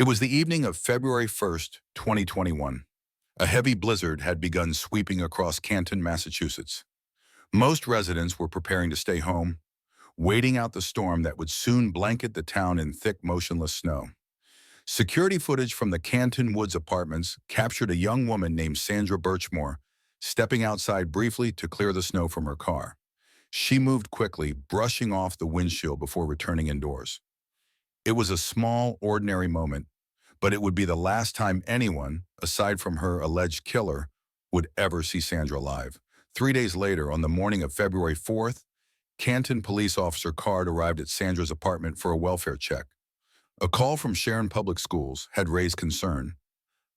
It was the evening of February 1st, 2021. A heavy blizzard had begun sweeping across Canton, Massachusetts. Most residents were preparing to stay home, waiting out the storm that would soon blanket the town in thick, motionless snow. Security footage from the Canton Woods apartments captured a young woman named Sandra Birchmore stepping outside briefly to clear the snow from her car. She moved quickly, brushing off the windshield before returning indoors. It was a small, ordinary moment, but it would be the last time anyone, aside from her alleged killer, would ever see Sandra alive. 3 days later, on the morning of February 4th, Canton police officer Card arrived at Sandra's apartment for a welfare check. A call from Sharon Public Schools had raised concern.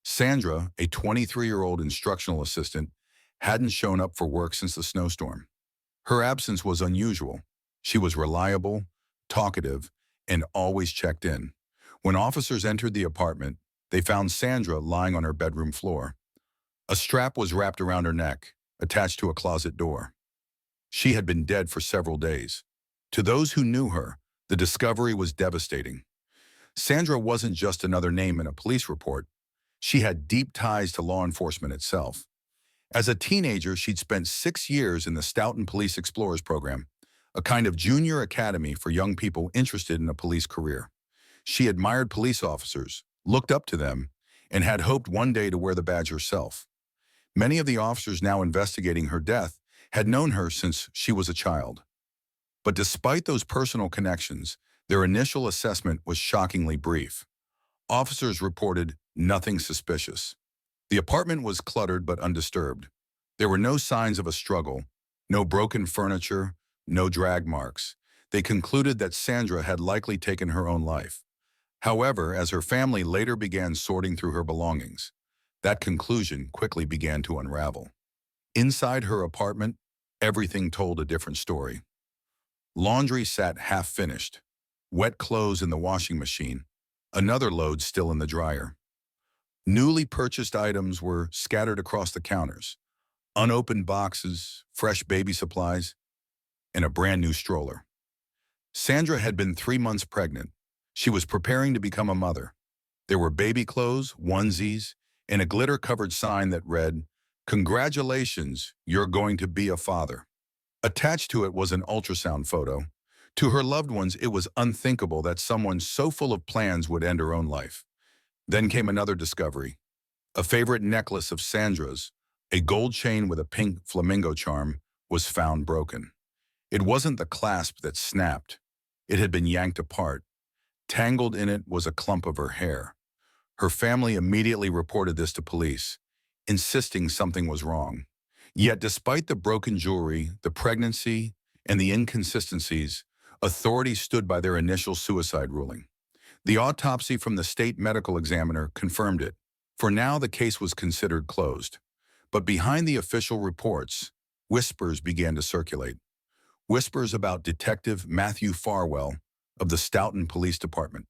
Sandra, a 23-year-old instructional assistant, hadn't shown up for work since the snowstorm. Her absence was unusual. She was reliable, talkative, and always checked in. When officers entered the apartment, they found Sandra lying on her bedroom floor. A strap was wrapped around her neck, attached to a closet door. She had been dead for several days. To those who knew her, the discovery was devastating. Sandra wasn't just another name in a police report. She had deep ties to law enforcement itself. As a teenager, she'd spent 6 years in the Stoughton Police Explorers program, a kind of junior academy for young people interested in a police career. She admired police officers, looked up to them, and had hoped one day to wear the badge herself. Many of the officers now investigating her death had known her since she was a child. But despite those personal connections, their initial assessment was shockingly brief. Officers reported nothing suspicious. The apartment was cluttered but undisturbed. There were no signs of a struggle, no broken furniture, no drag marks. They concluded that Sandra had likely taken her own life. However, as her family later began sorting through her belongings, that conclusion quickly began to unravel. Inside her apartment, everything told a different story. Laundry sat half-finished, wet clothes in the washing machine, another load still in the dryer. Newly purchased items were scattered across the counters, unopened boxes, fresh baby supplies, and a brand new stroller. Sandra had been 3 months pregnant. She was preparing to become a mother. There were baby clothes, onesies, and a glitter-covered sign that read, "Congratulations, you're going to be a father." Attached to it was an ultrasound photo. To her loved ones, it was unthinkable that someone so full of plans would end her own life. Then came another discovery. A favorite necklace of Sandra's, a gold chain with a pink flamingo charm, was found broken. It wasn't the clasp that snapped. It had been yanked apart. Tangled in it was a clump of her hair. Her family immediately reported this to police, insisting something was wrong. Yet despite the broken jewelry, the pregnancy, and the inconsistencies, authorities stood by their initial suicide ruling. The autopsy from the state medical examiner confirmed it. For now, the case was considered closed. But behind the official reports, whispers began to circulate. Whispers about Detective Matthew Farwell of the Stoughton Police Department.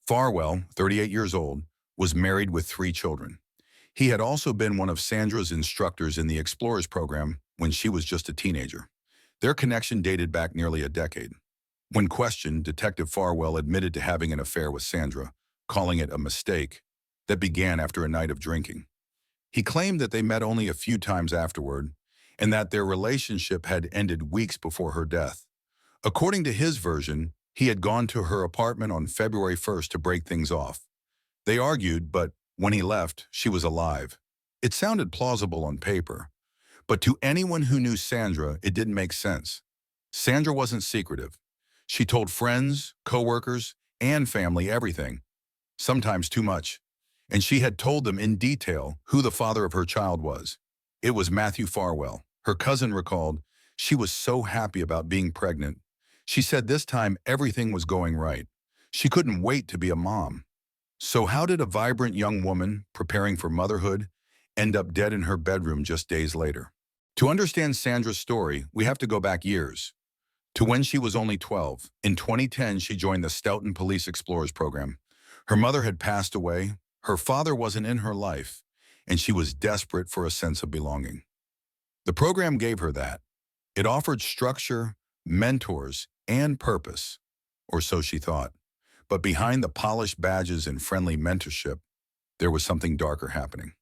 Farwell, 38 years old, was married with 3 children. He had also been one of Sandra's instructors in the Explorers program when she was just a teenager. Their connection dated back nearly a decade. When questioned, Detective Farwell admitted to having an affair with Sandra, calling it a mistake that began after a night of drinking. He claimed that they met only a few times afterward, and that their relationship had ended weeks before her death. According to his version, he had gone to her apartment on February 1st to break things off. They argued, but when he left, she was alive. It sounded plausible on paper, but to anyone who knew Sandra, it didn't make sense. Sandra wasn't secretive. She told friends, coworkers, and family everything, sometimes too much. And she had told them in detail who the father of her child was. It was Matthew Farwell. Her cousin recalled, she was so happy about being pregnant. She said this time everything was going right. She couldn't wait to be a mom. So how did a vibrant young woman preparing for motherhood end up dead in her bedroom just days later? To understand Sandra's story, we have to go back years, to when she was only 12. In 2010, she joined the Stoughton Police Explorers program. Her mother had passed away, her father wasn't in her life, and she was desperate for a sense of belonging. The program gave her that. It offered structure, mentors, and purpose, or so she thought. But behind the polished badges and friendly mentorship, there was something darker happening.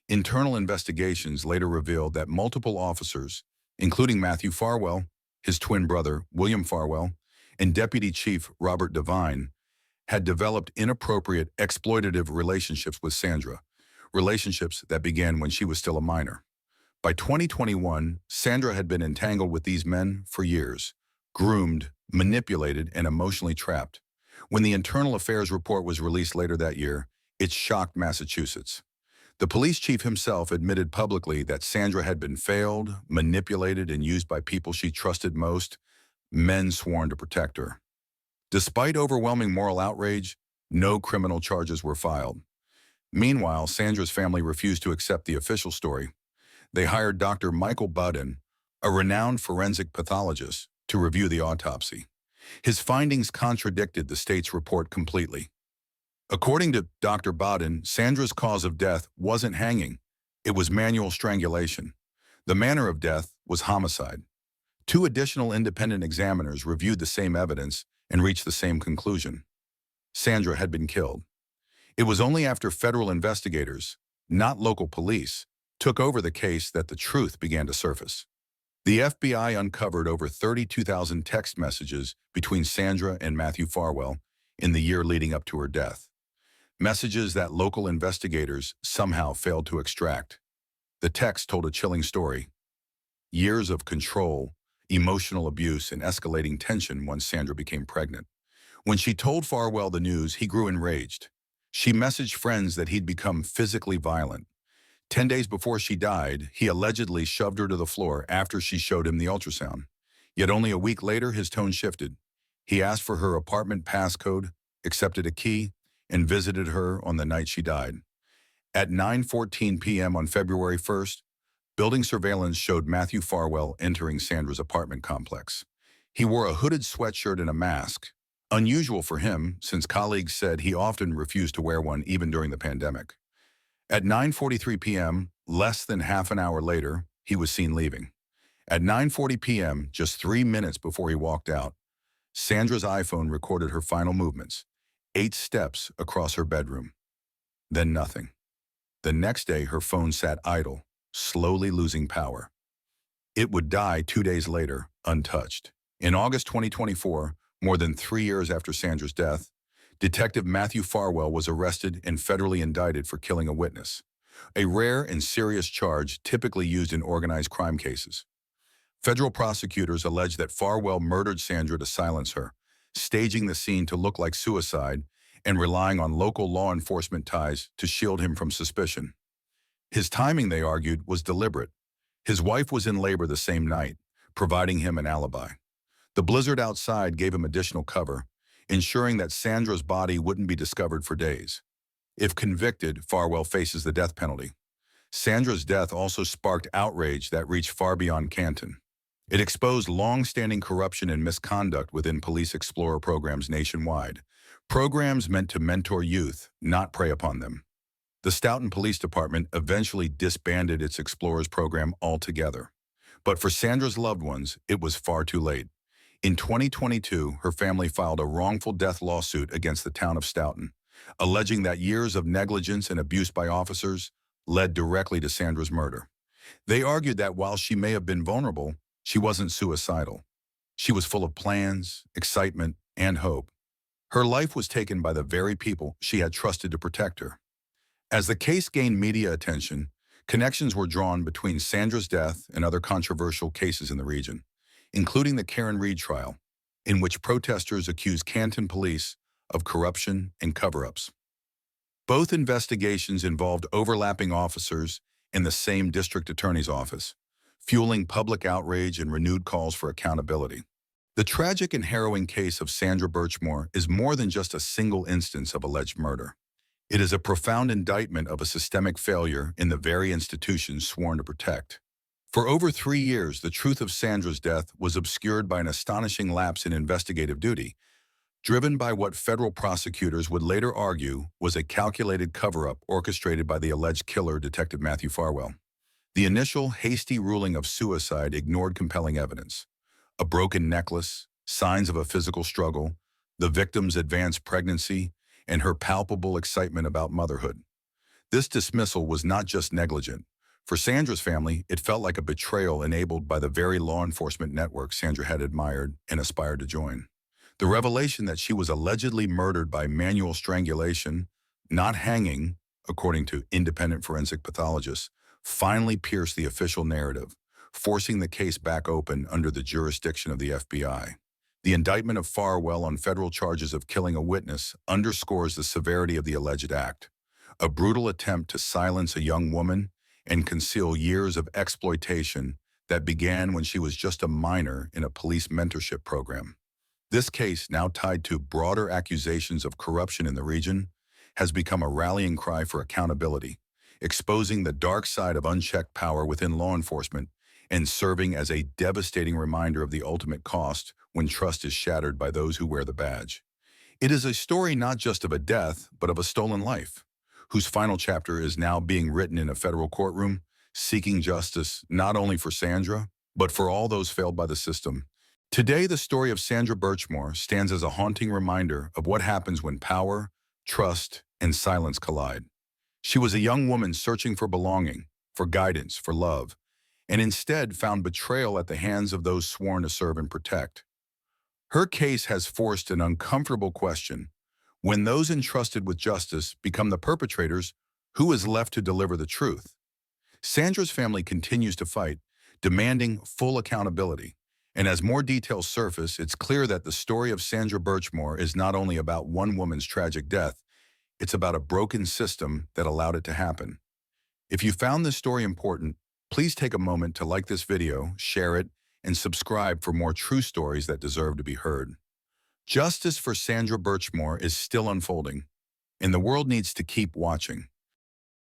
Internal investigations later revealed that multiple officers, including Matthew Farwell, his twin brother, William Farwell, and Deputy Chief Robert Devine, had developed inappropriate, exploitative relationships with Sandra, relationships that began when she was still a minor. By 2021, Sandra had been entangled with these men for years, groomed, manipulated, and emotionally trapped. When the Internal Affairs report was released later that year, it shocked Massachusetts. The police chief himself admitted publicly that Sandra had been failed, manipulated, and used by people she trusted most, men sworn to protect her. Despite overwhelming moral outrage, no criminal charges were filed. Meanwhile, Sandra's family refused to accept the official story. They hired Dr. Michael Budden, a renowned forensic pathologist, to review the autopsy. His findings contradicted the state's report completely. According to Dr. Budden, Sandra's cause of death wasn't hanging. It was manual strangulation. The manner of death was homicide. Two additional independent examiners reviewed the same evidence and reached the same conclusion. Sandra had been killed. It was only after federal investigators, not local police, took over the case that the truth began to surface. The FBI uncovered over 32,000 text messages between Sandra and Matthew Farwell in the year leading up to her death. Messages that local investigators somehow failed to extract. The text told a chilling story. Years of control, emotional abuse, and escalating tension once Sandra became pregnant. When she told Farwell the news, he grew enraged. She messaged friends that he'd become physically violent. 10 days before she died, he allegedly shoved her to the floor after she showed him the ultrasound. Yet only a week later, his tone shifted. He asked for her apartment passcode, accepted a key, and visited her on the night she died. At 9:14 p.m. on February 1st, building surveillance showed Matthew Farwell entering Sandra's apartment complex. He wore a hooded sweatshirt and a mask, unusual for him since colleagues said he often refused to wear one even during the pandemic. At 9:43 p.m., less than half an hour later, he was seen leaving. At 9:40 p.m., just 3 minutes before he walked out, Sandra's iPhone recorded her final movements, 8 steps across her bedroom. Then nothing. The next day, her phone sat idle, slowly losing power. It would die 2 days later, untouched. In August 2024, more than 3 years after Sandra's death, Detective Matthew Farwell was arrested and federally indicted for killing a witness, a rare and serious charge typically used in organized crime cases. Federal prosecutors alleged that Farwell murdered Sandra to silence her, staging the scene to look like suicide and relying on local law enforcement ties to shield him from suspicion. His timing, they argued, was deliberate. His wife was in labor the same night, providing him an alibi. The blizzard outside gave him additional cover, ensuring that Sandra's body wouldn't be discovered for days. If convicted, Farwell faces the death penalty. Sandra's death also sparked outrage that reached far beyond Canton. It exposed long-standing corruption and misconduct within police explorer programs nationwide, programs meant to mentor youth, not prey upon them. The Stoughton Police Department eventually disbanded its explorers program altogether. But for Sandra's loved ones, it was far too late. In 2022, her family filed a wrongful death lawsuit against the town of Stoughton, alleging that years of negligence and abuse by officers led directly to Sandra's murder. They argued that while she may have been vulnerable, she wasn't suicidal. She was full of plans, excitement, and hope. Her life was taken by the very people she had trusted to protect her. As the case gained media attention, connections were drawn between Sandra's death and other controversial cases in the region, including the Karen Reed trial, in which protesters accused Canton police of corruption and cover-ups. Both investigations involved overlapping officers in the same district attorney's office, fueling public outrage and renewed calls for accountability. The tragic and harrowing case of Sandra Birchmore is more than just a single instance of alleged murder. It is a profound indictment of a systemic failure in the very institutions sworn to protect. For over 3 years, the truth of Sandra's death was obscured by an astonishing lapse in investigative duty, driven by what federal prosecutors would later argue was a calculated cover-up orchestrated by the alleged killer, Detective Matthew Farwell. The initial hasty ruling of suicide ignored compelling evidence. A broken necklace, signs of a physical struggle, the victim's advanced pregnancy, and her palpable excitement about motherhood. This dismissal was not just negligent. For Sandra's family, it felt like a betrayal enabled by the very law enforcement network Sandra had admired and aspired to join. The revelation that she was allegedly murdered by manual strangulation, not hanging, according to independent forensic pathologists, finally pierced the official narrative, forcing the case back open under the jurisdiction of the FBI. The indictment of Farwell on federal charges of killing a witness underscores the severity of the alleged act, a brutal attempt to silence a young woman and conceal years of exploitation that began when she was just a minor in a police mentorship program. This case, now tied to broader accusations of corruption in the region, has become a rallying cry for accountability, exposing the dark side of unchecked power within law enforcement and serving as a devastating reminder of the ultimate cost when trust is shattered by those who wear the badge. It is a story not just of a death, but of a stolen life, whose final chapter is now being written in a federal courtroom, seeking justice not only for Sandra, but for all those failed by the system. Today, the story of Sandra Birchmore stands as a haunting reminder of what happens when power, trust, and silence collide. She was a young woman searching for belonging, for guidance, for love, and instead found betrayal at the hands of those sworn to serve and protect. Her case has forced an uncomfortable question. When those entrusted with justice become the perpetrators, who is left to deliver the truth? Sandra's family continues to fight, demanding full accountability. And as more details surface, it's clear that the story of Sandra Birchmore is not only about one woman's tragic death, it's about a broken system that allowed it to happen. If you found this story important, please take a moment to like this video, share it, and subscribe for more true stories that deserve to be heard. Justice for Sandra Birchmore is still unfolding, and the world needs to keep watching.